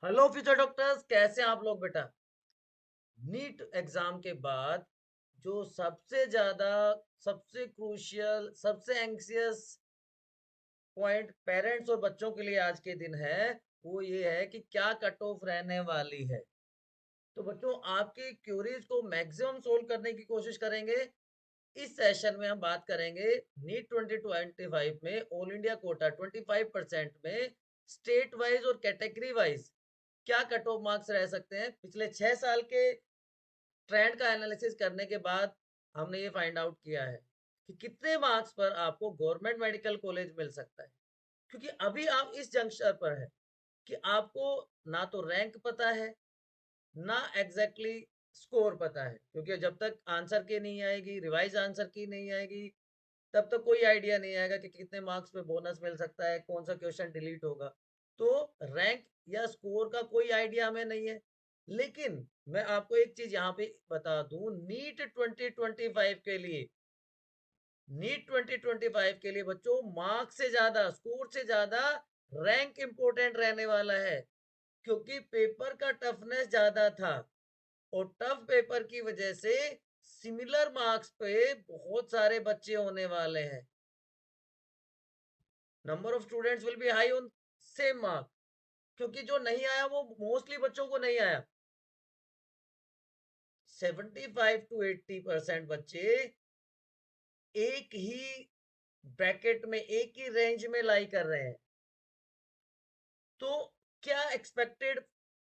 Hello future doctors, कैसे हैं आप लोग बेटा। नीट एग्जाम के बाद जो सबसे ज्यादा, सबसे क्रूशियल, सबसे एंग्सियस पॉइंट पेरेंट्स और बच्चों के लिए आज के दिन है, वो ये है कि क्या कट ऑफ रहने वाली है। तो बच्चों, आपकी क्यूरीज को मैक्सिमम सोल्व करने की कोशिश करेंगे। इस सेशन में हम बात करेंगे नीट 2025 में ऑल इंडिया कोटा 25% में स्टेट वाइज और कैटेगरी वाइज क्या कट ऑफ मार्क्स रह सकते हैं। पिछले 6 साल के ट्रेंड का एनालिसिस करने के बाद हमने ये फाइंड आउट किया है कि कितने मार्क्स पर आपको गवर्नमेंट मेडिकल कॉलेज मिल सकता है। क्योंकि अभी आप इस जंक्शन पर है कि आपको ना तो रैंक पता है, ना एग्जैक्टली स्कोर पता है। क्योंकि जब तक आंसर की नहीं आएगी, रिवाइज आंसर की नहीं आएगी, तब तक कोई आइडिया नहीं आएगा कि कितने मार्क्स पे बोनस मिल सकता है, कौन सा क्वेश्चन डिलीट होगा। तो रैंक या स्कोर का कोई आइडिया हमें नहीं है। लेकिन मैं आपको एक चीज यहाँ पे बता दूं, नीट 2025 के लिए, नीट 2025 के लिए बच्चों, मार्क्स से ज्यादा, स्कोर से ज्यादा रैंक इंपॉर्टेंट रहने वाला है। क्योंकि पेपर का टफनेस ज्यादा था और टफ पेपर की वजह से सिमिलर मार्क्स पे बहुत सारे बच्चे होने वाले हैं। Number of students will be high on same mark. क्योंकि जो नहीं आया वो मोस्टली बच्चों को नहीं आया। 75 to 80% बच्चे एक ही ब्रैकेट में, एक ही रेंज में लाई कर रहे हैं। तो क्या एक्सपेक्टेड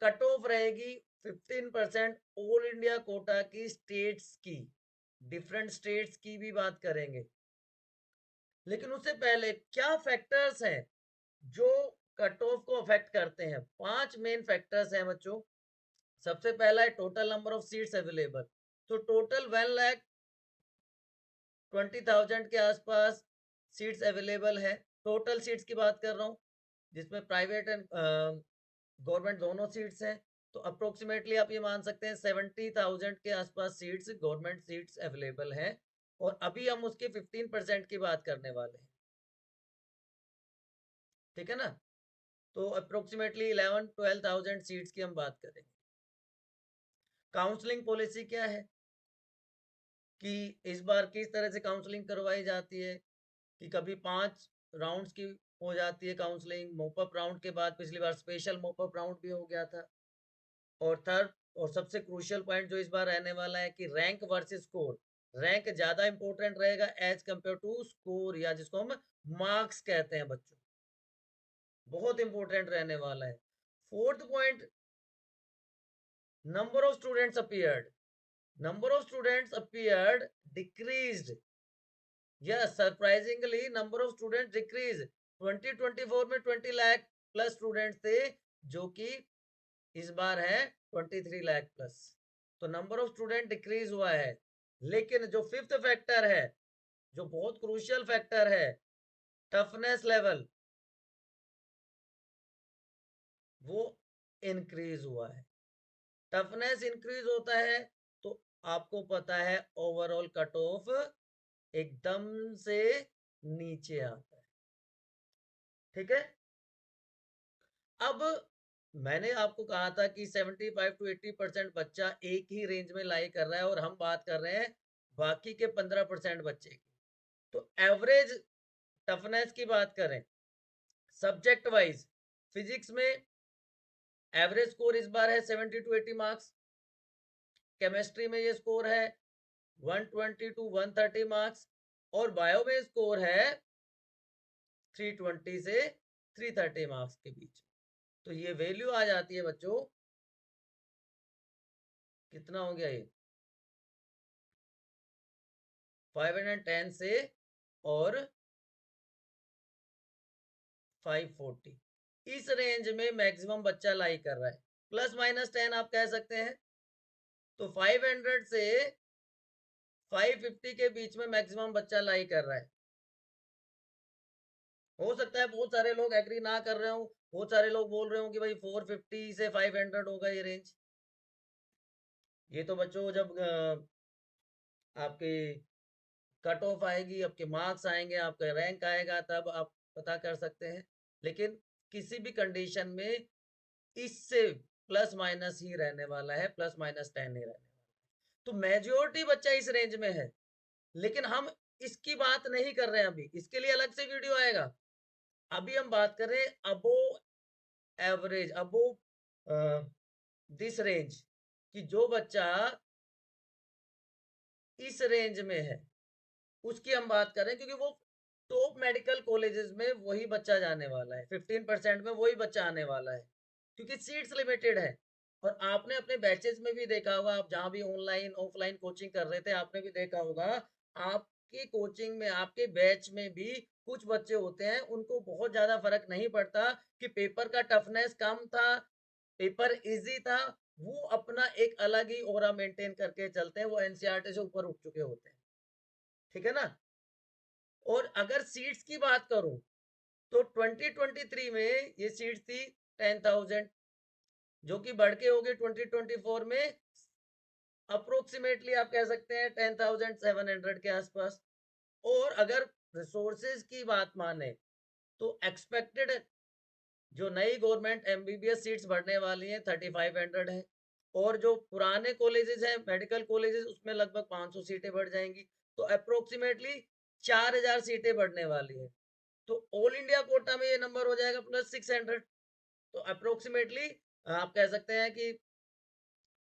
कट ऑफ रहेगी? 15% ऑल इंडिया कोटा की स्टेट्स की, डिफरेंट स्टेट्स की भी बात करेंगे। लेकिन उससे पहले क्या फैक्टर्स हैं जो कट ऑफ को अफेक्ट करते हैं? 5 मेन फैक्टर्स हैं बच्चों। सबसे पहला है total number of seats available. तो टोटल 1,20,000 के आसपास सीट्स अवेलेबल है। टोटल सीट्स की बात कर रहा हूँ, जिसमें प्राइवेट एंड गवर्नमेंट दोनों सीट्स हैं। तो अप्रोक्सीमेटली आप ये मान सकते हैं 70,000 के आसपास सीट्स, गवर्नमेंट सीट्स अवेलेबल हैं। और अभी हम उसके 15% की बात करने वाले हैं। ठीक है ना? तो अप्रोक्सीमेटली 11-12,000 सीट्स की हम बात करेंगे। काउंसलिंग पॉलिसी क्या है कि इस बार किस तरह से काउंसलिंग करवाई जाती है? कि कभी 5 राउंड्स की हो जाती है काउंसलिंग। मोपअप राउंड के बाद पिछली बार स्पेशल मोपअप राउंड भी हो गया था। और थर्ड और सबसे क्रूशियल पॉइंट जो इस बार रहने वाला है कि रैंक वर्सेस स्कोर। रैंक ज्यादा इंपॉर्टेंट रहेगा एज कंपेयर टू स्कोर, या जिसको हम मार्क्स कहते हैं बच्चों। बहुत इंपॉर्टेंट रहने वाला है। Fourth point, number of students appeared. Number of students appeared decreased. Yes, surprisingly number of students decreased. 2024 में 20 लाख प्लस स्टूडेंट्स थे, जो कि इस बार है 23 लाख प्लस। तो नंबर ऑफ स्टूडेंट डिक्रीज हुआ है। लेकिन जो फिफ्थ फैक्टर है, जो बहुत क्रूशियल फैक्टर है, टफनेस लेवल, वो इंक्रीज हुआ है। टफनेस इंक्रीज होता है तो आपको पता है ओवरऑल कट ऑफ एकदम से नीचे आता है। ठीक है? अब मैंने आपको कहा था कि 75 to 80% बच्चा एक ही रेंज में लाई कर रहा है, और हम बात कर रहे हैं बाकी के 15% बच्चे की। तो एवरेज टफनेस की बात करें सब्जेक्ट वाइज, फिजिक्स में एवरेज स्कोर इस बार है 70 to 80 मार्क्स। केमिस्ट्री में ये स्कोर है 120 to 130 मार्क्स। और बायो में स्कोर है 320 से 330 मार्क्स के बीच। तो ये वैल्यू आ जाती है बच्चों, कितना हो गया ये, 510 से और 540, इस रेंज में मैक्सिमम बच्चा लाई कर रहा है। प्लस माइनस 10 आप कह सकते हैं। तो 500 से 550 के बीच में मैक्सिमम बच्चा लाई कर रहा है। हो सकता है बहुत सारे लोग एग्री ना कर रहे हो, बहुत सारे लोग बोल रहे हो कि भाई 450 से 500 होगा ये रेंज। ये तो बच्चों जब आपकी कट ऑफ आएगी, आपके मार्क्स आएंगे, आपका रैंक आएगा, तब आप पता कर सकते हैं। लेकिन किसी भी कंडीशन में इससे प्लस माइनस ही रहने वाला है, प्लस माइनस 10 ही रहने वाला है। तो मेजोरिटी बच्चा इस रेंज में है, लेकिन हम इसकी बात नहीं कर रहे हैं अभी, इसके लिए अलग से वीडियो आएगा। अभी हम बात कर रहे हैं अबो एवरेज, अबो दिस रेंज, कि जो बच्चा इस रेंज में है उसकी हम बात कर रहे हैं, क्योंकि वो टॉप मेडिकल कॉलेजेस में वही बच्चा जाने वाला है, 15% में वही बच्चा आने वाला है, क्योंकि सीट्स लिमिटेड है। और आपने अपने बैचेस में भी देखा होगा, आप जहां भी ऑनलाइन ऑफलाइन कोचिंग कर रहे थे, आपने भी देखा होगा, आपकी कोचिंग में, आपके बैच में भी कुछ बच्चे होते हैं, उनको बहुत ज्यादा फर्क नहीं पड़ता कि पेपर का टफनेस कम था, पेपर इजी था, वो अपना एक अलग ही ओरा मेंटेन करके चलते हैं, वो एनसीईआरटी से ऊपर उठ चुके होते हैं। ठीक है ना। और अगर सीट्स की बात करूं तो 2023 में ये सीट्स थी 10,000, जो कि बढ़ के हो गई 2024 में अप्रोक्सीमेटली आप कह सकते हैं 10,700 के आसपास। और अगर रिसोर्सेज की बात माने तो एक्सपेक्टेड जो नई गवर्नमेंट एमबीबीएस सीट्स बढ़ने वाली हैं 3,500 है, और जो पुराने कॉलेजेस हैं मेडिकल कॉलेजेस उसमें लगभग 500 सीटें बढ़ जाएंगी, तो अप्रोक्सीमेटली 4,000 सीटें बढ़ने वाली है। तो ऑल इंडिया कोटा में ये नंबर हो जाएगा प्लस 600। तो अप्रोक्सीमेटली आप कह सकते हैं कि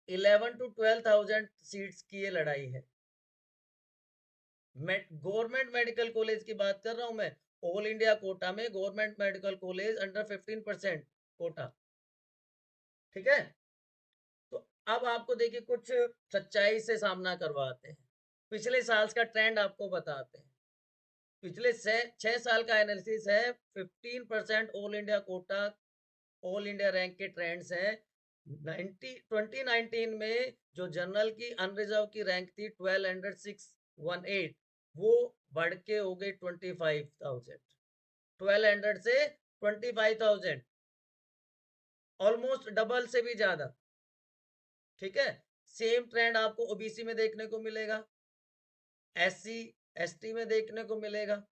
11 to 12,000 सीट्स की ये लड़ाई है। गवर्नमेंट मेडिकल कॉलेज की बात कर रहा हूं मैं, ऑल इंडिया कोटा में government medical college under 15% quota. ठीक है। तो अब आपको देखिए कुछ सच्चाई से सामना करवाते हैं, पिछले साल का ट्रेंड आपको बताते हैं। पिछले 6 साल का एनालिसिस है, 15% all India Kota, all India rank के ट्रेंड्स हैं। 2019 में जो जनरल की अनरिजर्व की रैंक थी 120618, वो बढ़ के हो गई 25,000, 1200 से 25,000, ऑलमोस्ट डबल से भी ज्यादा। ठीक है। सेम ट्रेंड आपको ओबीसी में देखने को मिलेगा, एससी एसटी में देखने को मिलेगा।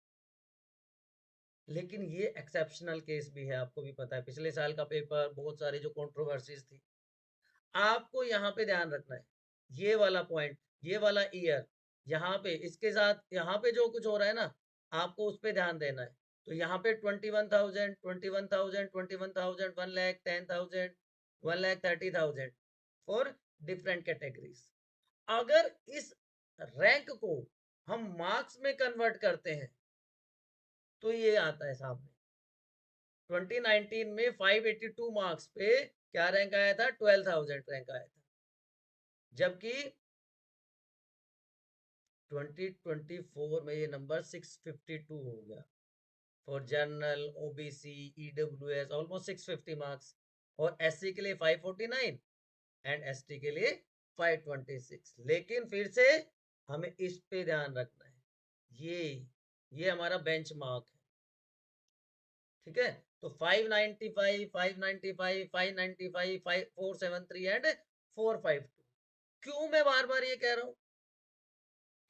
लेकिन ये एक्सेप्शनल केस भी है, आपको भी पता है, पिछले साल का पेपर, बहुत सारी जो कंट्रोवर्सीज थी। आपको यहाँ पे ध्यान रखना है, ये वाला पॉइंट, ये वाला ईयर, यहाँ पे इसके साथ यहाँ पे जो कुछ हो रहा है ना, आपको उस पे ध्यान देना है। तो यहाँ पे 21,000, 21,000, 21,000, 1,10,000, 1,30,000 फॉर डिफरेंट कैटेगरीज। अगर इस रैंक को हम मार्क्स में कन्वर्ट करते हैं तो ये आता है सामने। 2019 में 582 मार्क्स पे क्या रैंक आया था, 12,000 रैंक आया था, जबकि 2024 में ये नंबर 652 हो गया for general, OBC, EWS, almost 650 marks, और एससी के लिए 549 एंड एसटी के लिए 526। लेकिन फिर से हमें इस पे ध्यान रखना है, ये हमारा बेंचमार्क है। ठीक है। तो 595, 595, 595, 473 एंड 452। क्यों मैं बार बार ये कह रहा हूं,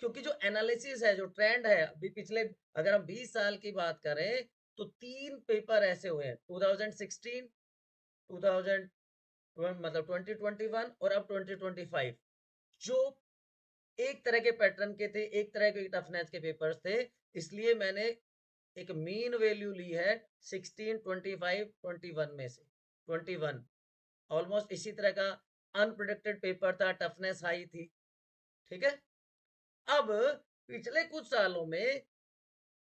क्योंकि जो एनालिसिस है, जो ट्रेंड है, अभी पिछले अगर हम 20 साल की बात करें तो 3 पेपर ऐसे हुए हैं, 2016, 2000 मतलब 2021 और अब 2025, जो एक तरह के पैटर्न के थे, एक तरह के टफनेस के पेपर्स थे। इसलिए मैंने एक मीन वैल्यू ली है 16, 25, 21 में से 21, ऑलमोस्ट इसी तरह का अनप्रिडिक्टेड पेपर था, टफनेस हाई थी। ठीक है। अब पिछले कुछ सालों में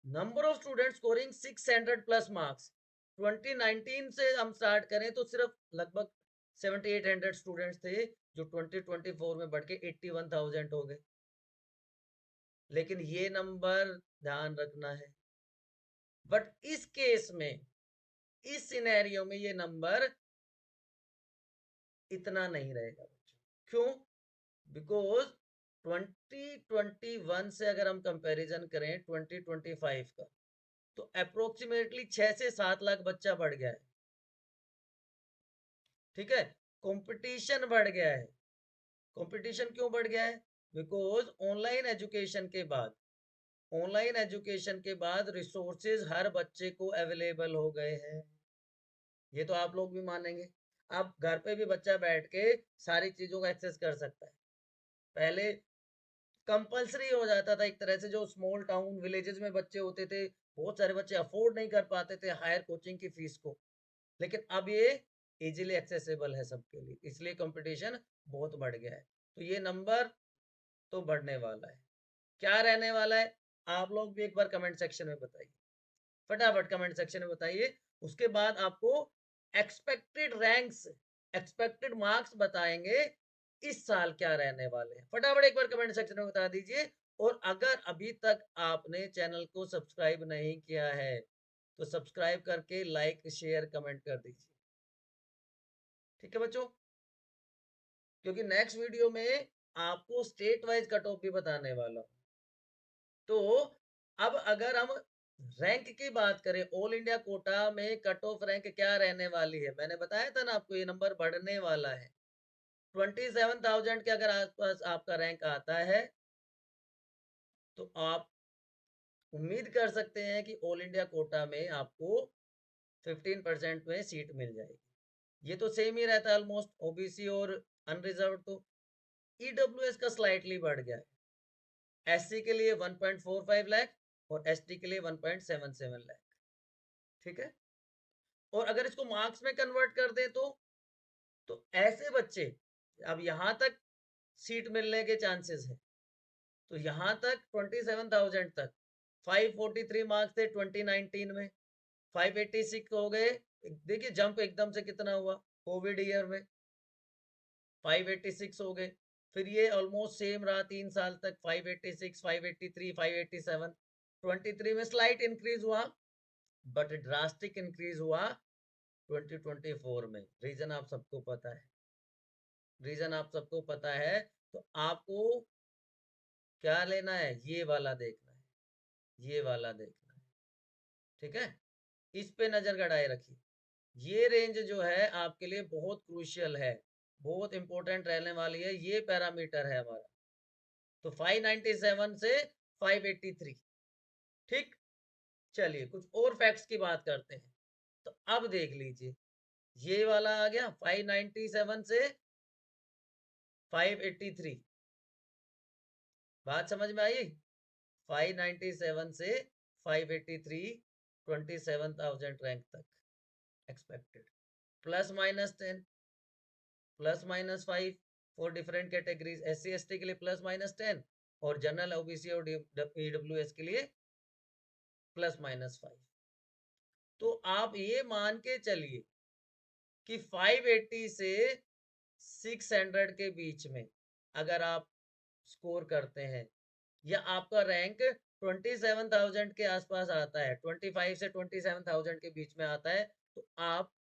number of student scoring 600 plus marks, 2019 से हम स्टार्ट करें तो सिर्फ लगभग 7,800 स्टूडेंट्स थे, जो 2024 में बढ़ के 81,000 हो गए। लेकिन ये नंबर ध्यान रखना है, बट इस केस में, इस सिनेरियो में ये नंबर इतना नहीं रहेगा बच्चों। क्यों? बिकॉज 2021 से अगर हम कंपैरिजन करें 2025 का, तो अप्रोक्सीमेटली 6 से 7 लाख बच्चा बढ़ गया है। ठीक है। कंपटीशन बढ़ गया है। कंपटीशन क्यों बढ़ गया है? बिकॉज ऑनलाइन एजुकेशन के बाद रिसोर्सेज हर बच्चे को अवेलेबल हो गए हैं, ये तो आप लोग भी मानेंगे। अब घर पे भी बच्चा बैठ के सारी चीजों का एक्सेस कर सकता है। पहले कंपलसरी हो जाता था एक तरह से, जो स्मॉल टाउन विलेजेस में बच्चे होते थे, बहुत सारे बच्चे अफोर्ड नहीं कर पाते थे हायर कोचिंग की फीस को, लेकिन अब ये इजीली एक्सेसिबल है सबके लिए, इसलिए कंपटीशन बहुत बढ़ गया है। तो ये नंबर तो बढ़ने वाला है। क्या रहने वाला है, आप लोग भी एक बार कमेंट सेक्शन में बताइए, फटाफट कमेंट सेक्शन में बताइए। उसके बाद आपको एक्सपेक्टेड रैंक्स, एक्सपेक्टेड मार्क्स बताएंगे इस साल क्या रहने वाले हैं। फटाफट एक बार कमेंट सेक्शन में बता दीजिए। और अगर अभी तक आपने चैनल को सब्सक्राइब नहीं किया है तो सब्सक्राइब करके लाइक शेयर कमेंट कर दीजिए, ठीक है बच्चों। क्योंकि नेक्स्ट वीडियो में आपको स्टेट वाइज कट ऑफ भी बताने वाला हूं। तो अब अगर हम रैंक की बात करें, ऑल इंडिया कोटा में कट ऑफ रैंक क्या रहने वाली है, मैंने बताया था ना आपको, ये नंबर बढ़ने वाला है। 27,000 के अगर आसपास आपका रैंक आता है तो आप उम्मीद कर सकते हैं कि ऑल इंडिया कोटा में आपको 15% में सीट मिल जाएगी। ये तो सेम ही रहता है ऑलमोस्ट, ओबीसी और अनरिजर्व। तो ईडब्ल्यूएस का स्लाइटली बढ़ गया है, एससी के लिए 1.45 लाख और एसटी के लिए 1.77 लाख, ठीक है। और अगर इसको मार्क्स में कन्वर्ट कर दे तो ऐसे बच्चे, अब यहां तक सीट मिलने के चांसेस है, तो यहां तक 27,000 तक 543 मार्क्स थे 2019 में, 586 हो गए। देखिए जंप एकदम से कितना हुआ कोविड ईयर में, 586 हो गए। फिर ये ऑलमोस्ट सेम रहा 3 साल तक, 586, 583, 587। 23 में स्लाइट इंक्रीज हुआ, बट ड्रास्टिक इंक्रीज हुआ 2024 में। रीजन आप सबको पता है, रीजन आप सबको पता है। तो आपको क्या लेना है, ये वाला देखना है, ये वाला देखना है, ठीक है। इस पे नजर गड़ाए रखिए। ये रेंज जो है आपके लिए बहुत क्रूशियल है, बहुत इंपॉर्टेंट रहने वाली है, ये पैरामीटर है हमारा। तो 597 से 583, ठीक। चलिए कुछ और फैक्ट्स की बात करते हैं। तो अब देख लीजिए, ये वाला आ गया 597 से 583, बात समझ में आई। 597 से 583, 27,000 रैंक तक expected, plus minus 10, plus minus 5 for different categories, SC ST के लिए प्लस माइनस 10 और जनरल ओबीसी और ईडब्ल्यूएस के लिए प्लस माइनस 5। तो आप ये मान के चलिए कि 580 से 600 के बीच में अगर आप स्कोर करते हैं, या आपका रैंक 27,000 के आसपास आता है, 25 से 27,000 के बीच में आता है, तो आप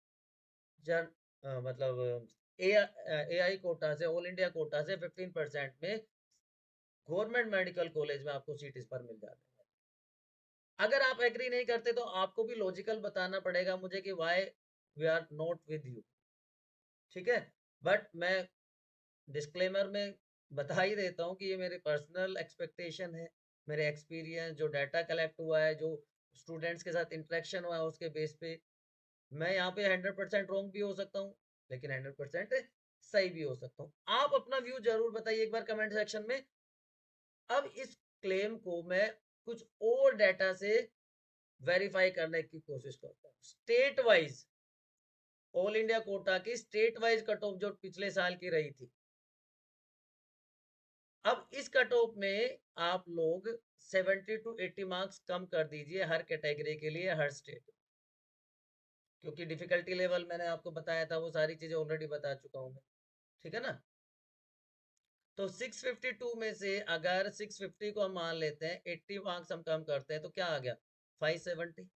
जन मतलब एआई कोटा से, ऑल इंडिया कोटा से 15% में गवर्नमेंट मेडिकल कॉलेज में आपको सीट इस पर मिल जाती है। अगर आप एग्री नहीं करते तो आपको भी लॉजिकल बताना पड़ेगा मुझे कि why we are not with you, ठीक है। बट मैं डिस्क्लेमर में बता ही देता हूँ कि ये मेरे पर्सनल एक्सपेक्टेशन है, मेरे एक्सपीरियंस, जो डाटा कलेक्ट हुआ है, जो स्टूडेंट्स के साथ इंटरेक्शन हुआ है, उसके बेस पे मैं यहाँ पे 100% रॉन्ग भी हो सकता हूँ, लेकिन 100% सही भी हो सकता हूँ। आप अपना व्यू जरूर बताइए एक बार कमेंट सेक्शन में। अब इस क्लेम को मैं कुछ और डाटा से वेरीफाई करने की कोशिश करता हूँ। State wise, all India Kota की स्टेट वाइज कट ऑफ जो पिछले साल की रही थी, अब इस कट ऑफ में आप लोग 70 टू 80 मार्क्स कम कर दीजिए हर कैटेगरी के लिए, हर स्टेट। क्योंकि डिफिकल्टी लेवल मैंने आपको बताया था, वो सारी चीजें ऑलरेडी बता चुका हूं मैं, ठीक है ना। तो 652 में से अगर 650 को हम मान लेते हैं, 80 मार्क्स हम कम करते हैं, तो क्या आ गया 570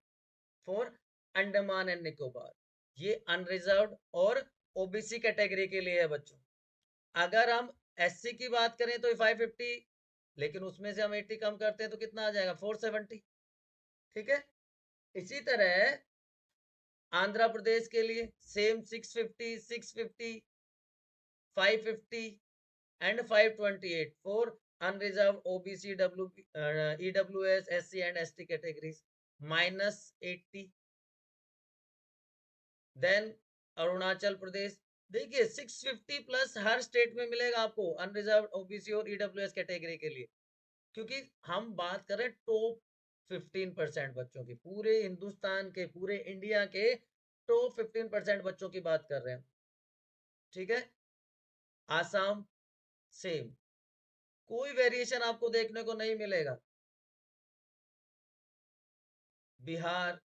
फॉर अंडमान एंड निकोबार। ये अनरिजर्व्ड और ओबीसी कैटेगरी के लिए है बच्चों। अगर हम एससी की बात करें तो 550, लेकिन उसमें से हम 80 कम करते हैं तो कितना आ जाएगा 470, ठीक है। इसी तरह आंध्र प्रदेश के लिए same 650, 650, 550 and 528 for unreserved OBC, EWS, SC and ST categories, minus 80. Then Arunachal Pradesh. देखिए 650 प्लस हर स्टेट में मिलेगा आपको अनरिजर्व ओबीसी और ईडब्ल्यूएस कैटेगरी के लिए, क्योंकि हम बात कर रहे हैं टॉप 15% बच्चों की, पूरे हिंदुस्तान के, पूरे इंडिया के टॉप 15% बच्चों की बात कर रहे हैं। ठीक है। आसाम सेम, कोई वेरिएशन आपको देखने को नहीं मिलेगा। बिहार,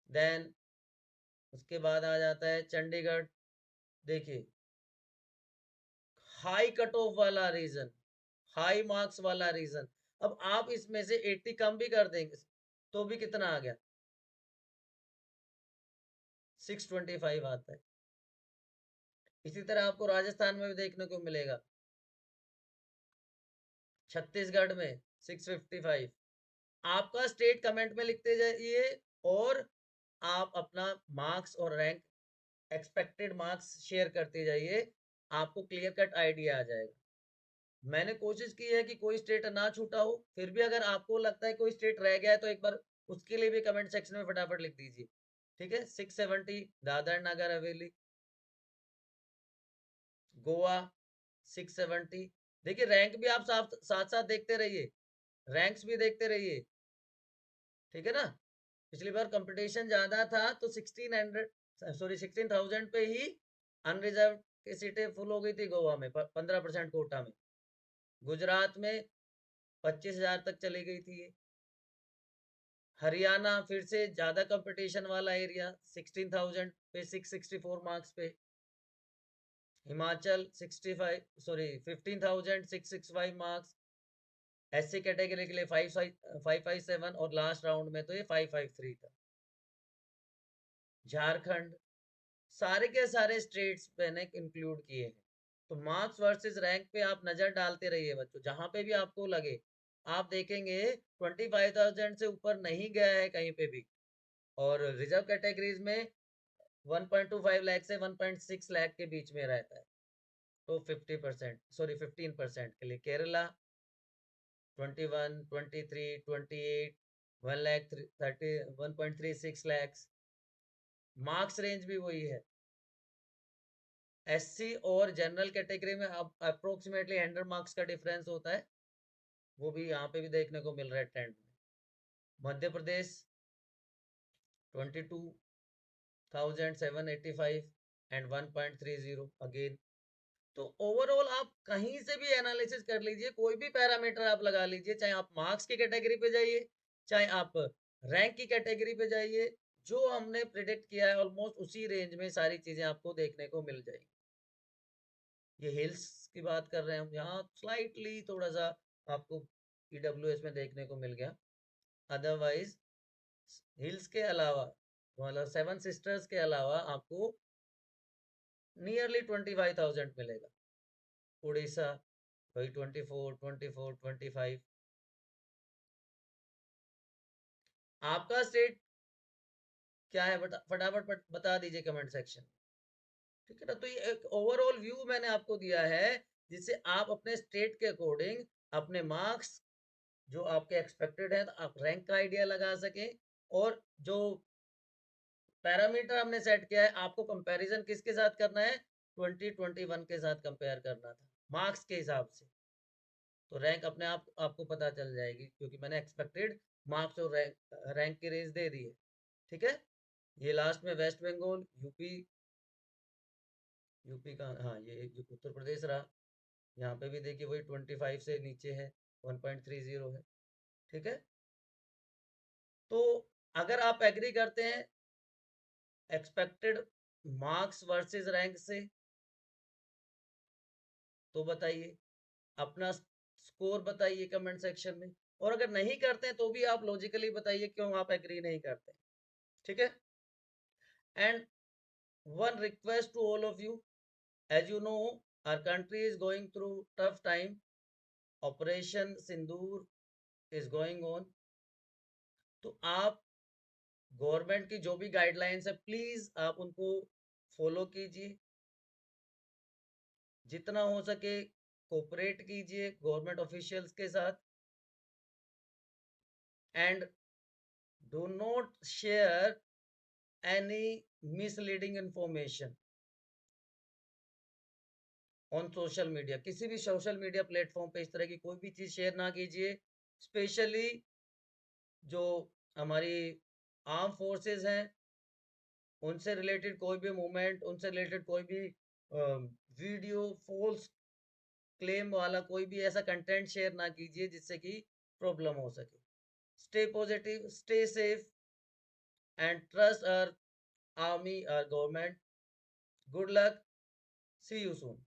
देन उसके बाद आ जाता है चंडीगढ़। देखिए हाई कट ऑफ वाला रीजन, हाई मार्क्स वाला रीजन। अब आप इसमें से 80 कम भी कर देंगे तो भी कितना आ गया, 625 आता है। इसी तरह आपको राजस्थान में भी देखने को मिलेगा, छत्तीसगढ़ में 655। आपका स्टेट कमेंट में लिखते जाइए और आप अपना मार्क्स और रैंक, एक्सपेक्टेड मार्क्स शेयर करते जाइए, आपको क्लियर कट आइडिया आ जाएगा। मैंने कोशिश की है कि कोई स्टेट ना छूटा हो, फिर भी अगर आपको लगता है कोई स्टेट रह गया है तो एक बार उसके लिए भी कमेंट सेक्शन में फटाफट लिख दीजिए। ठीक है। 670 दादर नगर हवेली, गोवा 670। देखिए रैंक भी आप साथ साथ देखते रहिए, रैंक्स भी देखते रहिए। ठीक है ना। पिछली बार कंपटीशन ज्यादा था तो 1600 पे ही अनरिजर्व की सीटें फुल हो गई थी गोवा में, 15% कोटा में। गुजरात में 25,000 तक चली गई थी ये। हरियाणा फिर से ज्यादा कंपटीशन वाला एरिया, 16,000 पे 664 मार्क्स पे। हिमाचल 15,665 मार्क्स। एससी कैटेगरी के लिए 557 और लास्ट राउंड में तो ये 553 था। झारखंड, सारे के सारे स्टेट्स मैंने इंक्लूड किए हैं। तो मार्क्स वर्सेस रैंक पे आप नजर डालते रहिए बच्चों, जहां पे भी आपको लगे। आप देखेंगे 25,000 से ऊपर नहीं गया है कहीं पे भी। और रिजर्व कैटेगरीज में 1.25 लाख से 1.6 लाख के बीच में रहता है। तो 50%, सॉरी 15% के लिए केरला 21, 23, 28, 1 लाख 30, 1.36 लाख। मार्क्स रेंज भी वही है। एससी और जनरल कैटेगरी में अब अप्रोक्सीमेटली 100 मार्क्स का डिफरेंस होता है, वो भी यहाँ पे भी देखने को मिल रहा है ट्रेंड में। Madhya Pradesh 22,785 and 1.30 again. तो ओवरऑल आप कहीं से भी एनालिसिस कर लीजिए, कोई भी पैरामीटर आप लगा लीजिए, चाहे आप मार्क्स की कैटेगरी पे जाइए, चाहे आप रैंक की कैटेगरी पे जाइए, जो हमने प्रिडिक्ट किया है ऑलमोस्ट उसी रेंज में सारी चीजें आपको देखने को मिल जाएगी। ये हिल्स की बात कर रहे हैं हम, यहाँ स्लाइटली थोड़ा सा आपको ईडब्ल्यूएस में देखने को मिल गया। अदरवाइज हिल्स के अलावा, मतलब सेवन सिस्टर्स के अलावा आपको नियरली 25,000 मिलेगा। उड़ीसा वही 24, 24, 25। आपका स्टेट क्या है फटाफट बता दीजिए कमेंट सेक्शन। ठीक है ना। तो ये एक ओवरऑल व्यू मैंने आपको दिया है, जिससे आप अपने स्टेट के अकॉर्डिंग अपने मार्क्स जो आपके एक्सपेक्टेड है, तो आप रैंक का आइडिया लगा सके। और जो पैरामीटर हमने सेट किया है, आपको कंपैरिजन किसके साथ करना है, 2021 के साथ कंपेयर करना था मार्क्स के हिसाब से। तो रैंक अपने आप आपको पता चल जाएगी, क्योंकि मैंने एक्सपेक्टेड मार्क्स और रैंक की रेंज दे दी है। ठीक है। ये लास्ट में वेस्ट बंगाल, यूपी, यूपी का, हाँ ये उत्तर प्रदेश रहा। यहाँ पे भी देखिए वही 25 से नीचे है, 1.30 है। ठीक है। तो अगर आप एग्री करते हैं एक्सपेक्टेड मार्क्स वर्सेस रैंक से, तो बताइए, अपना स्कोर बताइए कमेंट सेक्शन में। और अगर नहीं करते हैं तो भी आप लॉजिकली बताइए क्यों आप एग्री नहीं करते। ठीक है। And one request to all of you, as you know, our country is going through tough time. Operation Sindoor is going on. तो आप गवर्नमेंट की जो भी गाइडलाइंस है प्लीज आप उनको फॉलो कीजिए, जितना हो सके कोऑपरेट कीजिए गवर्नमेंट ऑफिशियल्स के साथ। And do not share any misleading information on social media. किसी भी सोशल मीडिया प्लेटफॉर्म पे इस तरह की कोई भी चीज शेयर ना कीजिए। स्पेशली जो हमारी आर्म फोर्सेस हैं, उनसे रिलेटेड कोई भी मूवमेंट, उनसे रिलेटेड कोई भी वीडियो, फॉल्स क्लेम वाला कोई भी ऐसा कंटेंट शेयर ना कीजिए जिससे कि प्रॉब्लम हो सके। Stay positive, stay safe and trust our army, our government. Good luck, see you soon.